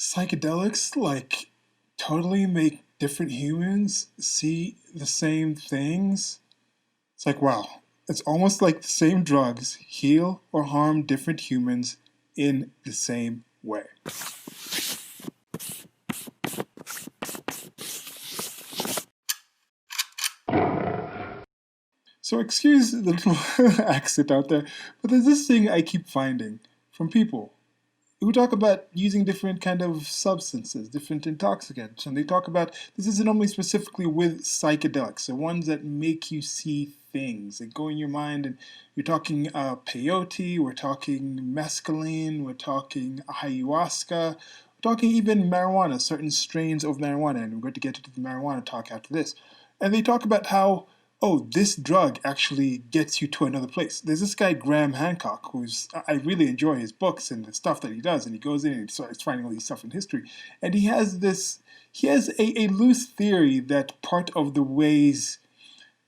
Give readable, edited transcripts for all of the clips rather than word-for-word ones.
Psychedelics totally make different humans see the same things. It's like, wow, it's almost like the same drugs heal or harm different humans in the same way. So excuse the little accent out there, but there's this thing I keep finding from people who talk about using different kind of substances, different intoxicants, and they talk about this isn't only specifically with psychedelics, the ones that make you see things that go in your mind, and you're talking peyote, we're talking mescaline, we're talking ayahuasca, we're talking even marijuana, certain strains of marijuana, and we're going to get into the marijuana talk after this, and they talk about how this drug actually gets you to another place. There's this guy, Graham Hancock, who's, I really enjoy his books and the stuff that he does, and he goes in and he starts finding all these stuff in history. And he has a loose theory that part of the ways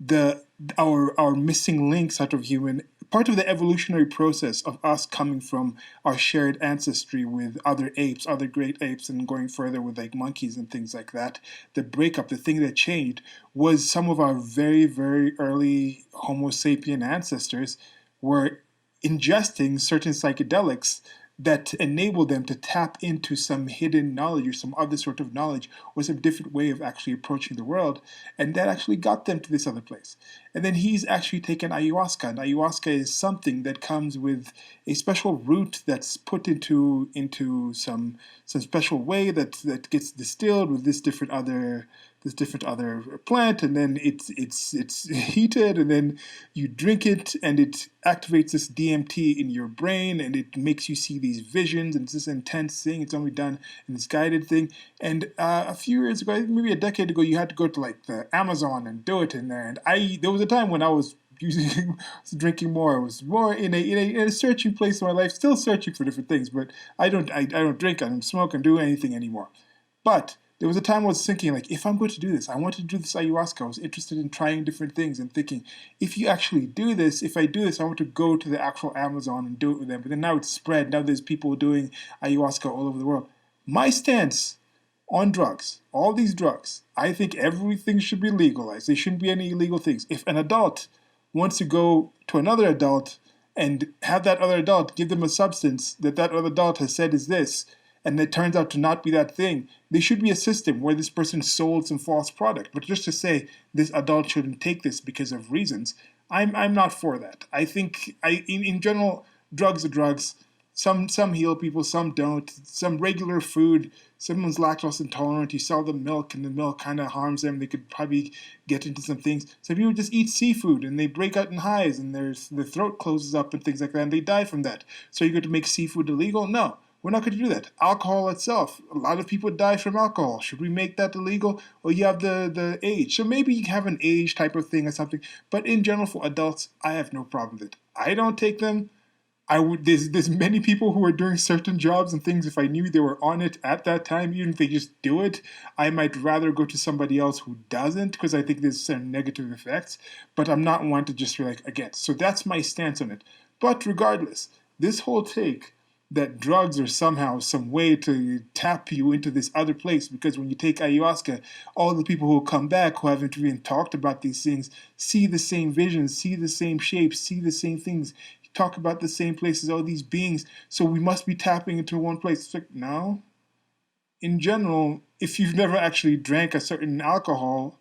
the our missing links out of human part of the evolutionary process of us coming from our shared ancestry with other apes, other great apes, and going further with like monkeys and things like that. The breakup, the thing that changed, was some of our very, very early Homo sapien ancestors were ingesting certain psychedelics that enabled them to tap into some hidden knowledge or some other sort of knowledge or some different way of actually approaching the world. And that actually got them to this other place. And then he's actually taken ayahuasca. And ayahuasca is something that comes with a special root that's put into some special way that gets distilled with this different other plant, and then it's heated, and then you drink it, and it activates this DMT in your brain, and it makes you see these visions, and it's this intense thing. It's only done in this guided thing. And a few years ago, maybe a decade ago, you had to go to like the Amazon and do it in there. And there was a time when I was using drinking more. I was more in a searching place in my life, still searching for different things. But I don't drink, I don't smoke, I don't do anything anymore. But there was a time I was thinking, like, if I'm going to do this, I want to do this ayahuasca. I was interested in trying different things and thinking, if you actually do this, if I do this, I want to go to the actual Amazon and do it with them. But then now it's spread. Now there's people doing ayahuasca all over the world. My stance on drugs, all these drugs, I think everything should be legalized. There shouldn't be any illegal things. If an adult wants to go to another adult and have that other adult give them a substance that other adult has said is this, and it turns out to not be that thing, there should be a system where this person sold some false product. But just to say this adult shouldn't take this because of reasons, I'm not for that. I think in general, drugs are drugs. Some heal people, some don't. Some regular food, someone's lactose intolerant, you sell them milk and the milk kind of harms them. They could probably get into some things. Some people just eat seafood and they break out in hives and their throat closes up and things like that and they die from that. So you're going to make seafood illegal? No. We're not going to do that. Alcohol itself, a lot of people die from alcohol. Should we make that illegal? Or you have the age. So maybe you have an age type of thing or something. But in general, for adults, I have no problem with it. I don't take them. There's many people who are doing certain jobs and things. If I knew they were on it at that time, even if they just do it, I might rather go to somebody else who doesn't because I think there's some negative effects. But I'm not one to just be like against. So that's my stance on it. But regardless, this whole take that drugs are somehow some way to tap you into this other place because when you take ayahuasca, all the people who come back who haven't even talked about these things see the same visions, see the same shapes, see the same things, talk about the same places, all these beings, so we must be tapping into one place. It's like, no. In general, if you've never actually drank a certain alcohol,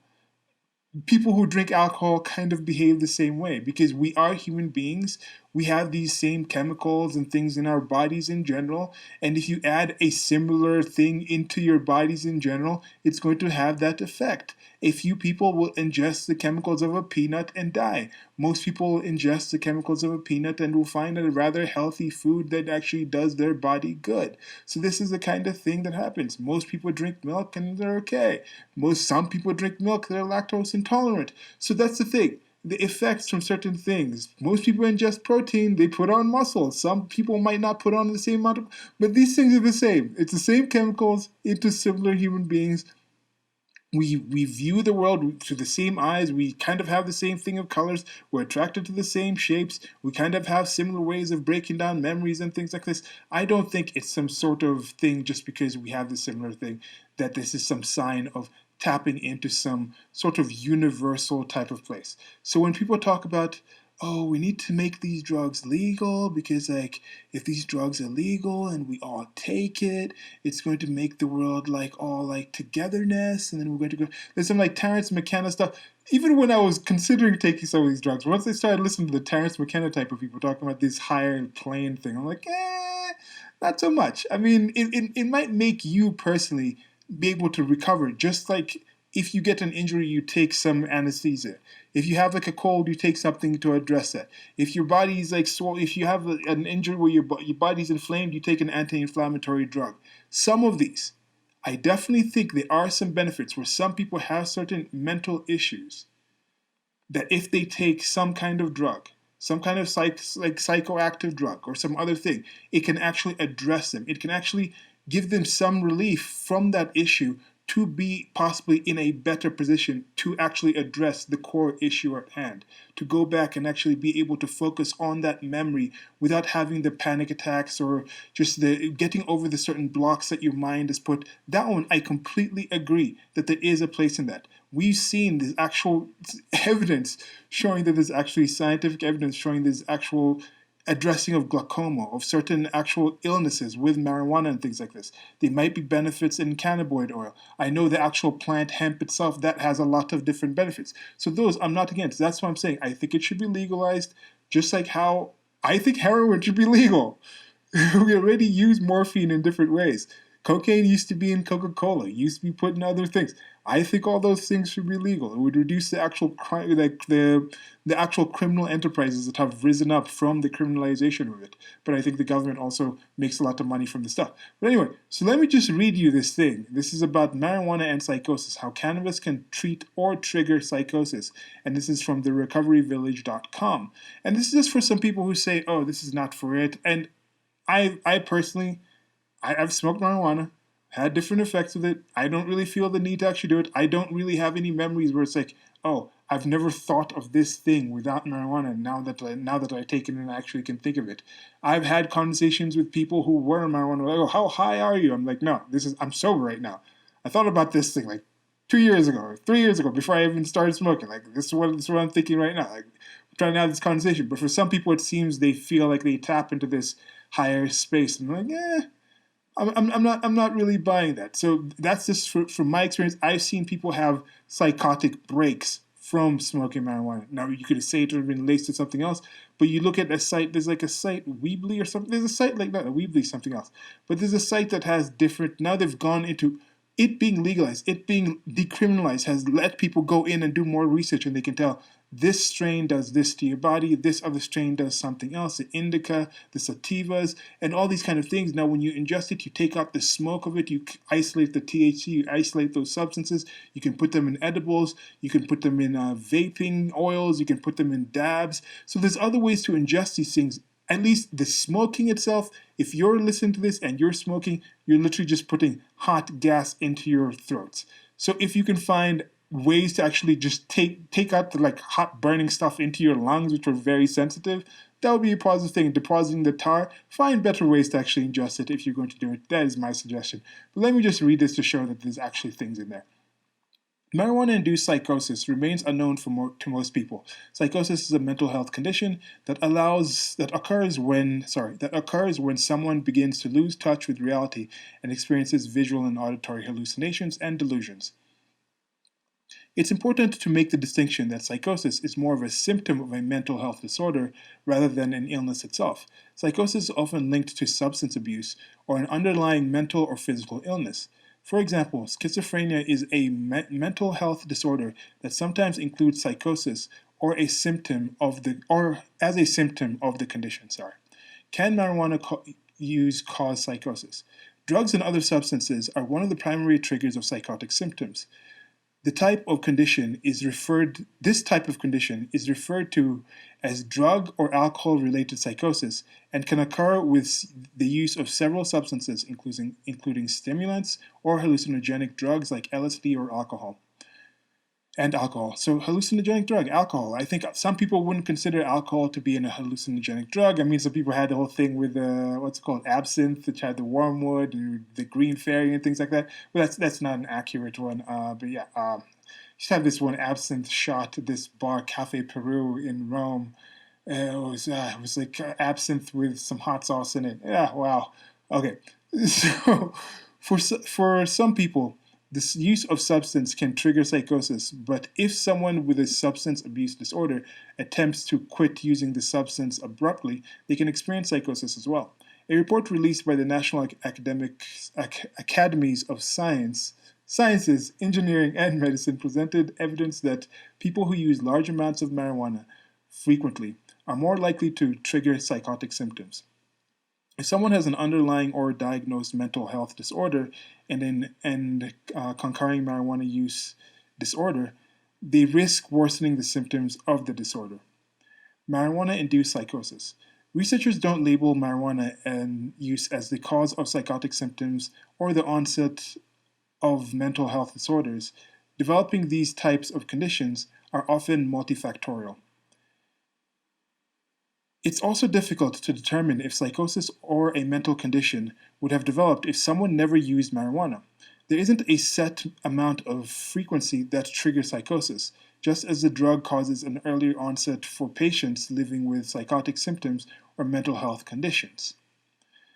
people who drink alcohol kind of behave the same way because we are human beings. We have these same chemicals and things in our bodies in general. And if you add a similar thing into your bodies in general, it's going to have that effect. A few people will ingest the chemicals of a peanut and die. Most people ingest the chemicals of a peanut and will find a rather healthy food that actually does their body good. So this is the kind of thing that happens. Most people drink milk and they're okay. Some people drink milk, they're lactose intolerant. So that's the thing. The effects from certain things. Most people ingest protein, they put on muscle. Some people might not put on the same amount but these things are the same. It's the same chemicals into similar human beings. we view the world through the same eyes. We kind of have the same thing of colors. We're attracted to the same shapes. We kind of have similar ways of breaking down memories and things like this. I don't think it's some sort of thing just because we have this similar thing that this is some sign of tapping into some sort of universal type of place. So when people talk about, oh, we need to make these drugs legal because, like, if these drugs are legal and we all take it, it's going to make the world like all like togetherness, and then we're going to go. There's some like Terrence McKenna stuff. Even when I was considering taking some of these drugs, once I started listening to the Terrence McKenna type of people talking about this higher plane thing, I'm like, not so much. I mean, it might make you personally be able to recover, just like if you get an injury, you take some anesthesia. If you have like a cold, you take something to address that. If your body's like swollen, if you have an injury where your body's inflamed, you take an anti-inflammatory drug. Some of these, I definitely think there are some benefits where some people have certain mental issues that if they take some kind of drug, some kind of psychoactive drug or some other thing, it can actually address them. It can actually give them some relief from that issue to be possibly in a better position to actually address the core issue at hand, to go back and actually be able to focus on that memory without having the panic attacks or just the getting over the certain blocks that your mind has put. That one, I completely agree that there is a place in that. We've seen this actual evidence showing that there's actually scientific evidence showing there's actual addressing of glaucoma, of certain actual illnesses with marijuana and things like this. There might be benefits in cannabinoid oil. I know the actual plant hemp itself, that has a lot of different benefits. So those I'm not against. That's what I'm saying. I think it should be legalized, just like how I think heroin should be legal. We already use morphine in different ways. Cocaine used to be in Coca-Cola, used to be put in other things. I think all those things should be legal. It would reduce the actual crime, like the actual criminal enterprises that have risen up from the criminalization of it. But I think the government also makes a lot of money from the stuff. But anyway, so let me just read you this thing. This is about marijuana and psychosis, how cannabis can treat or trigger psychosis. And this is from therecoveryvillage.com. And this is just for some people who say, oh, this is not for it. And I personally, I've smoked marijuana, had different effects with it. I don't really feel the need to actually do it. I don't really have any memories where it's like, oh, I've never thought of this thing without marijuana. Now that I take it and I actually can think of it, I've had conversations with people who were on marijuana. Like, oh, how high are you? I'm like, no, I'm sober right now. I thought about this thing like 2 years ago or 3 years ago before I even started smoking. Like, this is what I'm thinking right now. Like, I'm trying to have this conversation. But for some people, it seems they feel like they tap into this higher space, and I'm like, I'm not really buying that. So that's just from my experience. I've seen people have psychotic breaks from smoking marijuana. Now you could say it would have been laced to something else, but you look at a site. There's like a site Weebly or something. There's a site like that. A Weebly something else, but there's a site that has different. Now they've gone into it being legalized, it being decriminalized, has let people go in and do more research, and they can tell this strain does this to your body, this other strain does something else, the indica, the sativas, and all these kind of things. Now, when you ingest it, you take out the smoke of it, you isolate the THC, you isolate those substances, you can put them in edibles, you can put them in vaping oils, you can put them in dabs. So there's other ways to ingest these things. At least the smoking itself, if you're listening to this and you're smoking, you're literally just putting hot gas into your throats. So if you can find ways to actually just take out the like hot burning stuff into your lungs, which are very sensitive, that would be a positive thing. Depositing the tar, find better ways to actually ingest it if you're going to do it. That is my suggestion. But let me just read this to show that there's actually things in there. Marijuana-induced psychosis remains unknown to most people. Psychosis is a mental health condition that occurs when someone begins to lose touch with reality and experiences visual and auditory hallucinations and delusions. It's important to make the distinction that psychosis is more of a symptom of a mental health disorder rather than an illness itself. Psychosis is often linked to substance abuse or an underlying mental or physical illness. For example, schizophrenia is a mental health disorder that sometimes includes psychosis or as a symptom of the condition. Can marijuana use cause psychosis? Drugs and other substances are one of the primary triggers of psychotic symptoms. This type of condition is referred to as drug or alcohol related psychosis and can occur with the use of several substances, including stimulants or hallucinogenic drugs like LSD or alcohol. And alcohol. So, hallucinogenic drug, alcohol. I think some people wouldn't consider alcohol to be a hallucinogenic drug. I mean, some people had the whole thing with what's it called, absinthe, which had the wormwood and the green fairy and things like that. But that's not an accurate one. But yeah, just have this one absinthe shot at this bar, Cafe Peru in Rome. It was like absinthe with some hot sauce in it. Yeah, wow. Okay, so for some people, this use of substance can trigger psychosis, but if someone with a substance abuse disorder attempts to quit using the substance abruptly, they can experience psychosis as well. A report released by the National Academies of Sciences, Engineering, and Medicine presented evidence that people who use large amounts of marijuana frequently are more likely to trigger psychotic symptoms. If someone has an underlying or diagnosed mental health disorder and concurrent marijuana use disorder, they risk worsening the symptoms of the disorder. Marijuana-induced psychosis. Researchers don't label marijuana and use as the cause of psychotic symptoms or the onset of mental health disorders. Developing these types of conditions are often multifactorial. It's also difficult to determine if psychosis or a mental condition would have developed if someone never used marijuana. There isn't a set amount of frequency that triggers psychosis, just as the drug causes an earlier onset for patients living with psychotic symptoms or mental health conditions.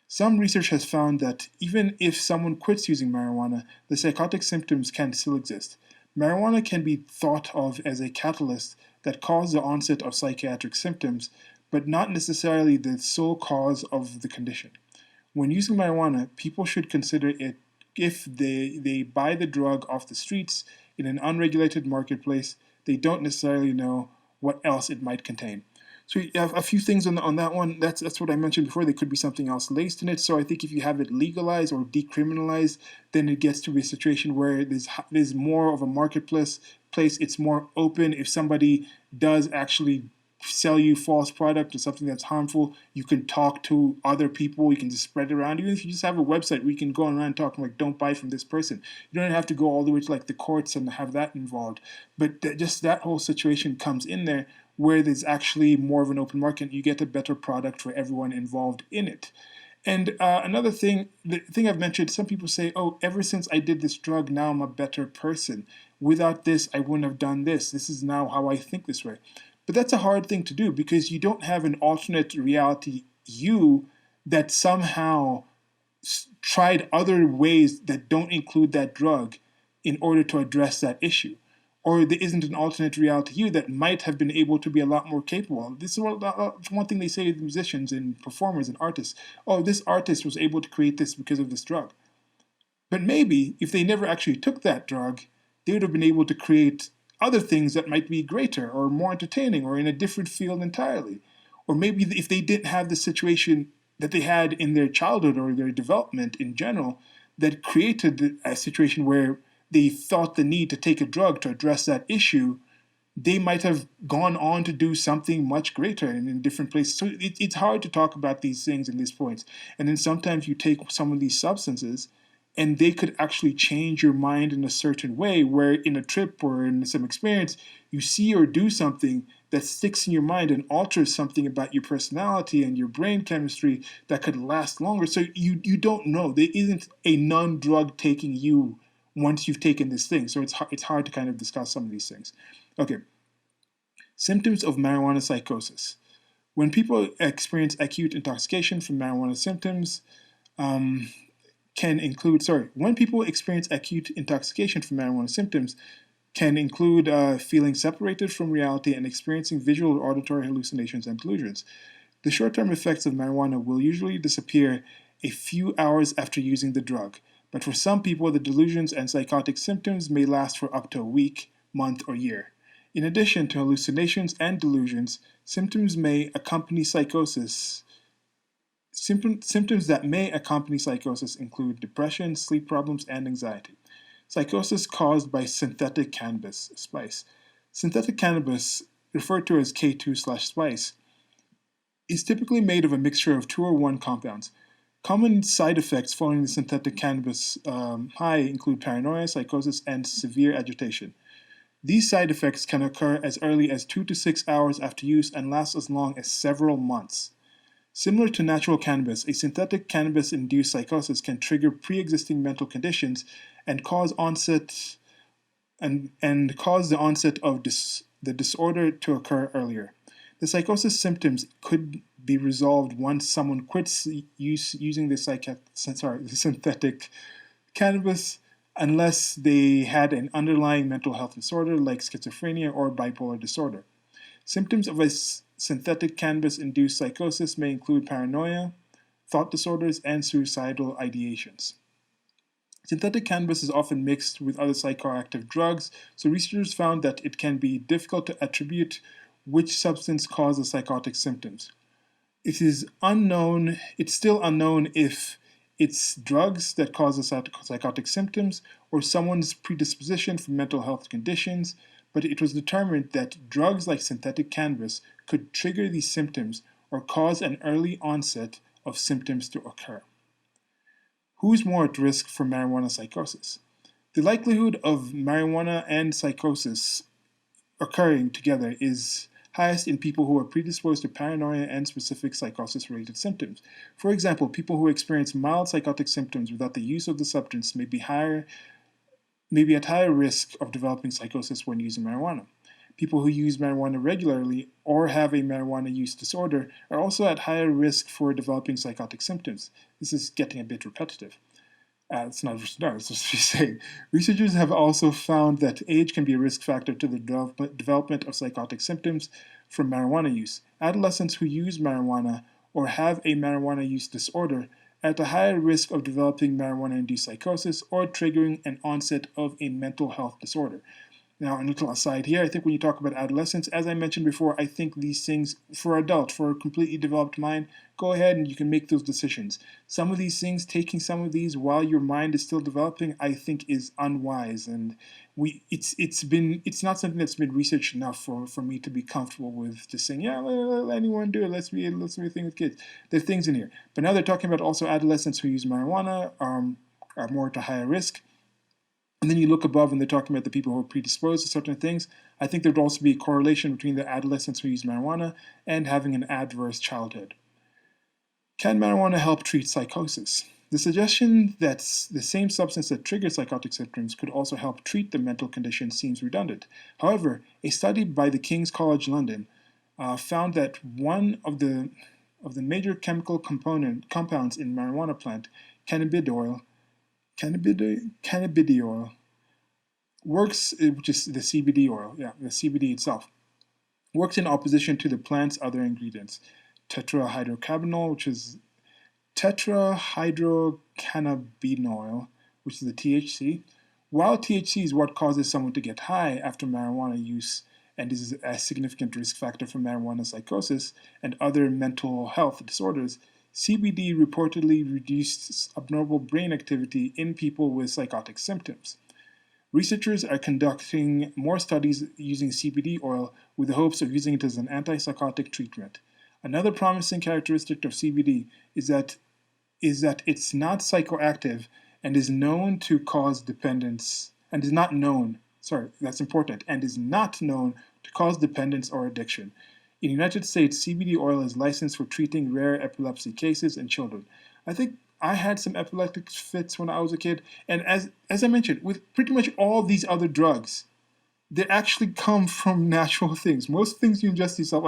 Some research has found that even if someone quits using marijuana, the psychotic symptoms can still exist. Marijuana can be thought of as a catalyst that causes the onset of psychiatric symptoms, but not necessarily the sole cause of the condition. When using marijuana, people should consider it if they buy the drug off the streets in an unregulated marketplace, they don't necessarily know what else it might contain. So you have a few things on that one. That's what I mentioned before. There could be something else laced in it. So I think if you have it legalized or decriminalized, then it gets to a situation where there's more of a marketplace. It's more open. If somebody does actually sell you false product or something that's harmful, you can talk to other people. You can just spread it around. Even if you just have a website where you can go around talking like, don't buy from this person. You don't have to go all the way to like the courts and have that involved. But just that whole situation comes in there where there's actually more of an open market. You get a better product for everyone involved in it. And another thing, the thing I've mentioned, some people say, oh, ever since I did this drug, now I'm a better person. Without this, I wouldn't have done this. This is now how I think this way. But that's a hard thing to do because you don't have an alternate reality you that somehow tried other ways that don't include that drug in order to address that issue. Or there isn't an alternate reality you that might have been able to be a lot more capable. This is one thing they say to musicians and performers and artists. Oh, this artist was able to create this because of this drug. But maybe if they never actually took that drug, they would have been able to create other things that might be greater or more entertaining or in a different field entirely. Or maybe if they didn't have the situation that they had in their childhood or their development in general that created a situation where they felt the need to take a drug to address that issue, they might have gone on to do something much greater and in different places. So it's hard to talk about these things and these points. And then sometimes you take some of these substances and they could actually change your mind in a certain way where in a trip or in some experience, you see or do something that sticks in your mind and alters something about your personality and your brain chemistry that could last longer. So you don't know. There isn't a non-drug taking you once you've taken this thing. So it's hard to kind of discuss some of these things. Okay. Symptoms of marijuana psychosis. When people experience acute intoxication from marijuana symptoms, when people experience acute intoxication from marijuana symptoms, can include feeling separated from reality and experiencing visual or auditory hallucinations and delusions. The short-term effects of marijuana will usually disappear a few hours after using the drug, but for some people, the delusions and psychotic symptoms may last for up to a week, month, or year. In addition to hallucinations and delusions, symptoms that may accompany psychosis include depression, sleep problems, and anxiety. Psychosis caused by synthetic cannabis spice. Synthetic cannabis, referred to as K2/spice, is typically made of a mixture of two or one compounds. Common side effects following the synthetic cannabis high include paranoia, psychosis, and severe agitation. These side effects can occur as early as 2 to 6 hours after use and last as long as several months. Similar to natural cannabis, a synthetic cannabis-induced psychosis can trigger pre-existing mental conditions and cause the onset of the disorder to occur earlier. The psychosis symptoms could be resolved once someone quits using the synthetic cannabis, unless they had an underlying mental health disorder like schizophrenia or bipolar disorder. Symptoms of a synthetic cannabis-induced psychosis may include paranoia, thought disorders, and suicidal ideations. Synthetic cannabis is often mixed with other psychoactive drugs, so researchers found that it can be difficult to attribute which substance caused the psychotic symptoms. It's still unknown if it's drugs that cause the psychotic symptoms or someone's predisposition for mental health conditions, but it was determined that drugs like synthetic cannabis could trigger these symptoms or cause an early onset of symptoms to occur. Who's more at risk for marijuana psychosis? The likelihood of marijuana and psychosis occurring together is highest in people who are predisposed to paranoia and specific psychosis-related symptoms. For example, people who experience mild psychotic symptoms without the use of the substance may be at higher risk of developing psychosis when using marijuana. People who use marijuana regularly or have a marijuana use disorder are also at higher risk for developing psychotic symptoms. This is getting a bit repetitive. It's not just what she's saying. Researchers have also found that age can be a risk factor to the development of psychotic symptoms from marijuana use. Adolescents who use marijuana or have a marijuana use disorder are at a higher risk of developing marijuana-induced psychosis or triggering an onset of a mental health disorder. Now, a little aside here, I think when you talk about adolescence, as I mentioned before, I think these things, for adults, for a completely developed mind, go ahead and you can make those decisions. Some of these things, taking some of these while your mind is still developing, I think is unwise. And it's not something that's been researched enough for me to be comfortable with just saying, yeah, let anyone do it. Let's be a thing with kids. There are things in here. But now they're talking about also adolescents who use marijuana are more at a higher risk. And then you look above and they're talking about the people who are predisposed to certain things. I think there would also be a correlation between the adolescents who use marijuana and having an adverse childhood. Can marijuana help treat psychosis? The suggestion that the same substance that triggers psychotic symptoms could also help treat the mental condition seems redundant. However, a study by the King's College London found that one of the major chemical compounds in marijuana plant, cannabidiol, works, which is the CBD oil, the CBD itself, works in opposition to the plant's other ingredients. Tetrahydrocannabinol, which is tetrahydrocannabinol, which is the THC. While THC is what causes someone to get high after marijuana use and is a significant risk factor for marijuana psychosis and other mental health disorders, CBD reportedly reduced abnormal brain activity in people with psychotic symptoms. Researchers are conducting more studies using CBD oil with the hopes of using it as an antipsychotic treatment. Another promising characteristic of CBD is that it's not psychoactive and is known to cause dependence, and is not known to cause dependence or addiction. In the United States, CBD oil is licensed for treating rare epilepsy cases in children. I think I had some epileptic fits when I was a kid, and as I mentioned, with pretty much all these other drugs, they actually come from natural things. Most things you ingest yourself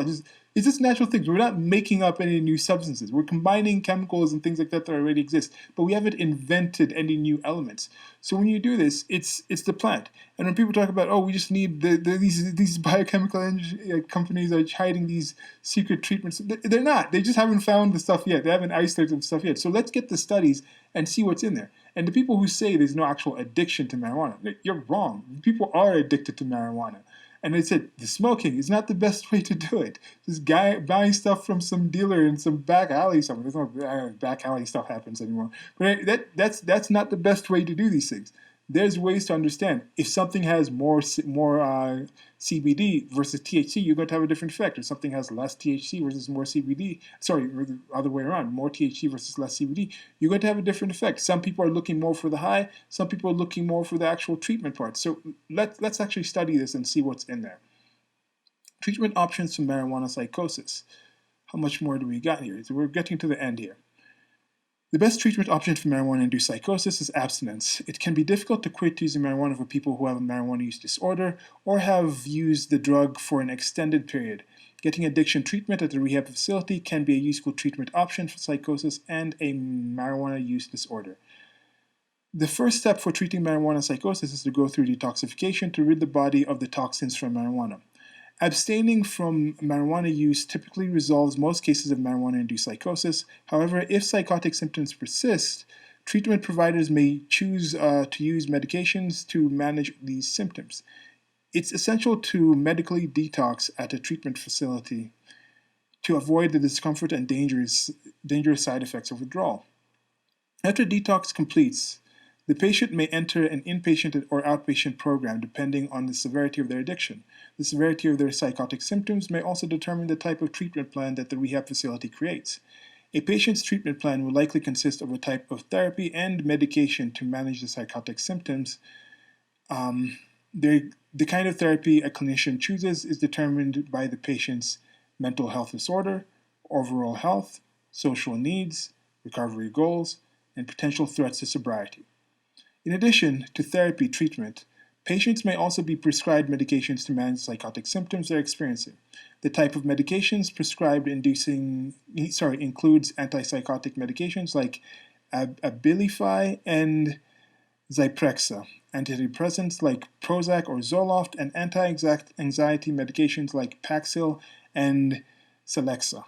it's just natural things. We're not making up any new substances. We're combining chemicals and things like that already exist, but we haven't invented any new elements. So when you do this, it's the plant. And when people talk about, we just need these biochemical companies are hiding these secret treatments, they're not. They just haven't found the stuff yet. They haven't isolated the stuff yet. So let's get the studies and see what's in there. And the people who say there's no actual addiction to marijuana, you're wrong. People are addicted to marijuana. And I said, the smoking is not the best way to do it. This guy buying stuff from some dealer in some back alley somewhere. There's no back alley stuff happens anymore. But that's not the best way to do these things. There's ways to understand if something has more CBD versus THC, you're going to have a different effect. If something has less THC versus more CBD, sorry, or the other way around, more THC versus less CBD, you're going to have a different effect. Some people are looking more for the high, some people are looking more for the actual treatment part. So let's actually study this and see what's in there. Treatment options for marijuana psychosis. How much more do we got here? So we're getting to the end here. The best treatment option for marijuana-induced psychosis is abstinence. It can be difficult to quit using marijuana for people who have a marijuana use disorder or have used the drug for an extended period. Getting addiction treatment at a rehab facility can be a useful treatment option for psychosis and a marijuana use disorder. The first step for treating marijuana psychosis is to go through detoxification to rid the body of the toxins from marijuana. Abstaining from marijuana use typically resolves most cases of marijuana-induced psychosis. However, if psychotic symptoms persist, treatment providers may choose to use medications to manage these symptoms. It's essential to medically detox at a treatment facility to avoid the discomfort and dangerous side effects of withdrawal. After detox completes, the patient may enter an inpatient or outpatient program depending on the severity of their addiction. The severity of their psychotic symptoms may also determine the type of treatment plan that the rehab facility creates. A patient's treatment plan will likely consist of a type of therapy and medication to manage the psychotic symptoms. The kind of therapy a clinician chooses is determined by the patient's mental health disorder, overall health, social needs, recovery goals, and potential threats to sobriety. In addition to therapy treatment, patients may also be prescribed medications to manage psychotic symptoms they're experiencing. The type of medications prescribed includes antipsychotic medications like Abilify and Zyprexa, antidepressants like Prozac or Zoloft, and anti-anxiety medications like Paxil and Celexa.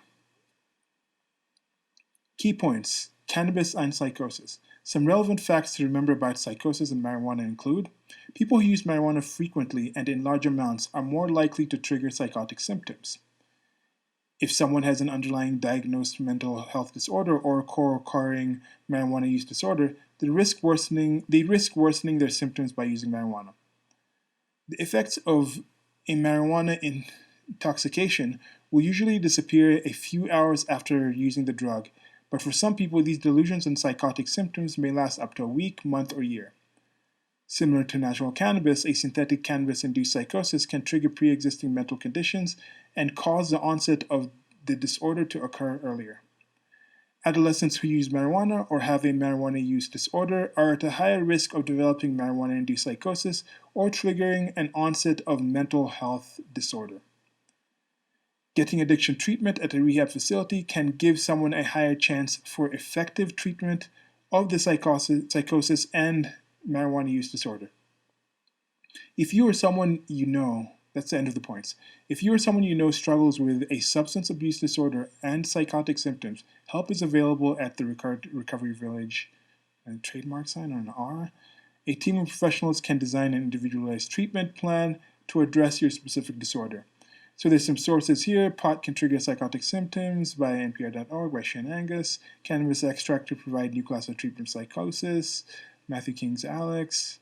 Key points: cannabis and psychosis. Some relevant facts to remember about psychosis and marijuana include: people who use marijuana frequently and in large amounts are more likely to trigger psychotic symptoms. If someone has an underlying diagnosed mental health disorder or co-occurring marijuana use disorder, they risk worsening their symptoms by using marijuana. The effects of a marijuana intoxication will usually disappear a few hours after using the drug, but for some people, these delusions and psychotic symptoms may last up to a week, month, or year. Similar to natural cannabis, a synthetic cannabis-induced psychosis can trigger pre-existing mental conditions and cause the onset of the disorder to occur earlier. Adolescents who use marijuana or have a marijuana use disorder are at a higher risk of developing marijuana-induced psychosis or triggering an onset of mental health disorder. Getting addiction treatment at a rehab facility can give someone a higher chance for effective treatment of the psychosis and marijuana use disorder. If you or someone you know, that's the end of the points. If you or someone you know struggles with a substance abuse disorder and psychotic symptoms, help is available at the Recovery Village. A trademark sign or an R. A team of professionals can design an individualized treatment plan to address your specific disorder. So there's some sources here. Pot can trigger psychotic symptoms by npr.org by Shane Angus. Cannabis extract to provide new class of treatment psychosis. Matthew King's Alex.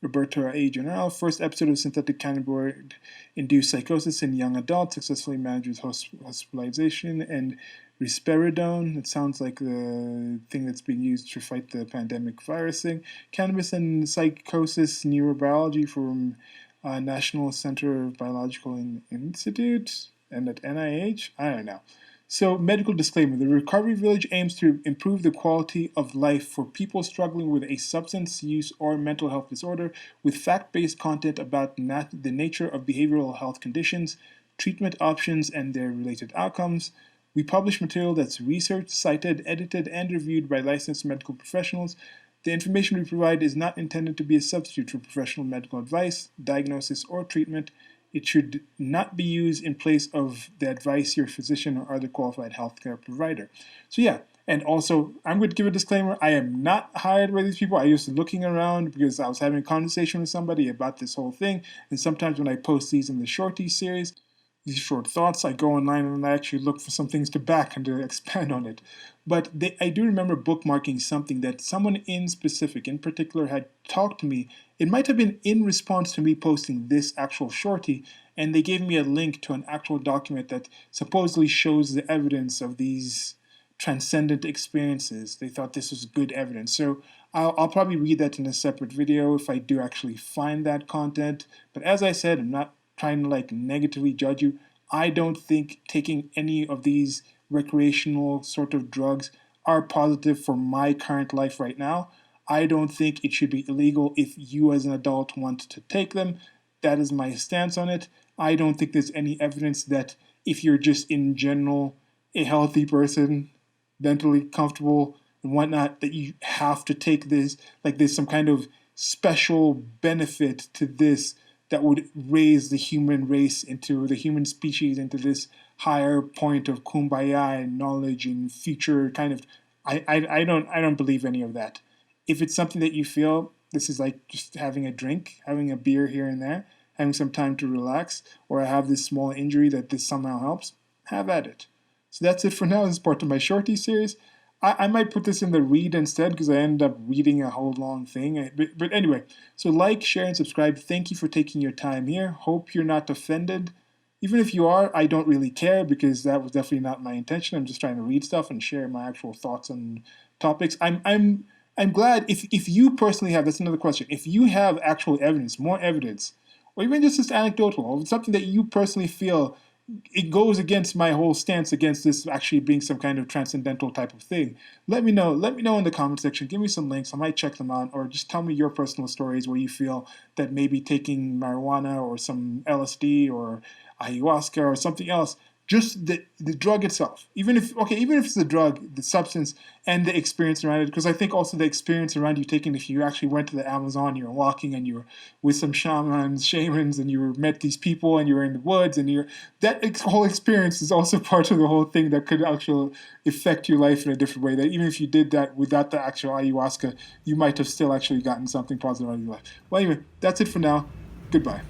Roberto A. General. First episode of synthetic cannabinoid-induced psychosis in young adults, successfully managed with hospitalization and risperidone. It sounds like the thing that's being used to fight the pandemic virus thing. Cannabis and psychosis neurobiology from National Center of Biological Institute and at NIH. I don't know. So, medical disclaimer. The Recovery Village aims to improve the quality of life for people struggling with a substance use or mental health disorder with fact-based content about the nature of behavioral health conditions, treatment options, and their related outcomes. We publish material that's researched, cited, edited, and reviewed by licensed medical professionals. The information we provide is not intended to be a substitute for professional medical advice, diagnosis, or treatment. It should not be used in place of the advice your physician or other qualified healthcare provider. So yeah, and also I'm going to give a disclaimer. I am not hired by these people. I was looking around because I was having a conversation with somebody about this whole thing. And sometimes when I post these in the shorties series, these short thoughts. I go online and I actually look for some things to back and to expand on it. But I do remember bookmarking something that someone in specific, in particular, had talked to me. It might have been in response to me posting this actual shorty, and they gave me a link to an actual document that supposedly shows the evidence of these transcendent experiences. They thought this was good evidence. So I'll probably read that in a separate video if I do actually find that content. But as I said, I'm not trying to like negatively judge you. I don't think taking any of these recreational sort of drugs are positive for my current life right now. I don't think it should be illegal if you as an adult want to take them. That is my stance on it. I don't think there's any evidence that if you're just in general a healthy person, mentally comfortable and whatnot, that you have to take this, like there's some kind of special benefit to this that would raise the human race into the human species into this higher point of kumbaya and knowledge and future kind of I don't believe any of that. If it's something that you feel this is like just having a drink, having a beer here and there, having some time to relax, or I have this small injury that this somehow helps, have at it. So that's it for now. This is part of my shorty series. I might put this in the read instead because I end up reading a whole long thing. But anyway, so like, share, and subscribe. Thank you for taking your time here. Hope you're not offended. Even if you are, I don't really care because that was definitely not my intention. I'm just trying to read stuff and share my actual thoughts on topics. I'm glad if you personally have, that's another question, if you have actual evidence, more evidence, or even just anecdotal, or something that you personally feel it goes against my whole stance against this actually being some kind of transcendental type of thing. Let me know. Let me know in the comment section. Give me some links. I might check them out, or just tell me your personal stories where you feel that maybe taking marijuana or some LSD or ayahuasca or something else, just the drug itself, even if it's the drug, the substance, and the experience around it, because I think also the experience around you taking, if you actually went to the Amazon, you were walking and you were with some shamans, and you met these people and you were in the woods, and that whole experience is also part of the whole thing that could actually affect your life in a different way, that even if you did that without the actual ayahuasca, you might have still actually gotten something positive out of your life. Well, anyway, that's it for now. Goodbye.